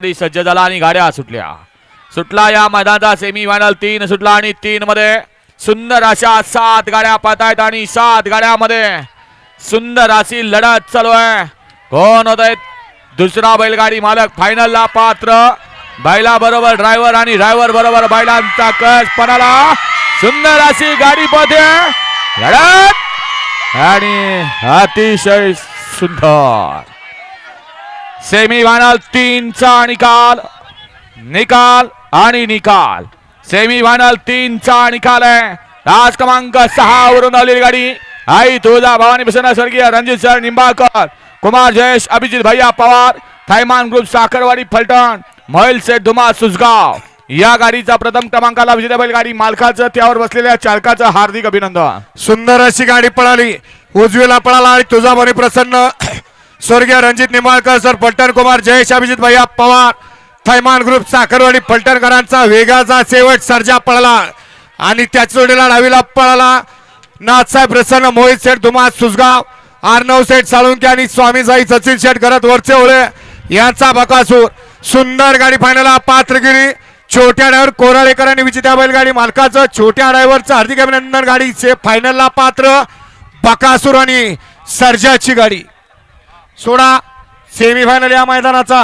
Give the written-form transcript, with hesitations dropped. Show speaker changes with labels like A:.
A: सज्ज झाला आणि गाड्या सुटला या मैदानाचा सेमीफायनल 3 सुटला आणि 3 मध्ये सुंदर अशा 7 गाड्या पळतायत आणि 7 गाड्यामध्ये सुंदर अशी लढत चालू आहे। कोण होत आहे दुसरा बैलगाडी मालक फायनलला पात्र, बैला बरोबर ड्रायव्हर आणि ड्रायव्हर बरोबर बैलांचा कस पणाला सुंदर अशी गाडी पळते लढत आणि अतिशय सुंदर सेमीफायनल 3 चा निकाल आणि निकाल सेमीफायनल 3 चा निकाल आहे। तास क्रमांक 6 वरून आलेली गाडी आई तुळजा भवानी प्रसन्न स्वर्गीय रणजित सर निंबाळकर, कुमार जयेश अभिजित भैया पवार, थैमान ग्रुप साखरवाडी फलटण, मोहिल सेठ धुमा सुसगाव या गाडीचा प्रथम क्रमांकाला विजेता बैलगाडी मालकाचं त्यावर बसलेल्या चालकाचं हार्दिक अभिनंदन।
B: सुंदर अशी गाडी पळाली, उजवीला पळाला आणि तुळजा भवानी प्रसन्न स्वर्गीय रणजित निंबाळकर सर फलटण, कुमार जयेश अभिजित भैया पवार, थैमान ग्रुप साखरवाडी फलटणकरांचा वेगाचा शेवट सर्जा पळाला आणि त्याच जोडीला डावीला पळाला नाथसाहेब प्रसन्न, मोहित सेठ धुमा सुसगाव, अर्णव सेठ साळुंके आणि स्वामीसाई सचिन शेठ करत वरचे ओळे यांचा बकासूर। सुंदर गाडी फायनलला पात्रगिरी छोट्या ड्रायव्हर कोराळेकर आणि विजेत्या बैलगाडी मालकाचं छोट्या ड्रायव्हरचं हार्दिक अभिनंदन। गाडीचे फायनलला पात्र बकासूर आणि सर्जाची गाडी सोडा सेमीफायनल या मैदानाचा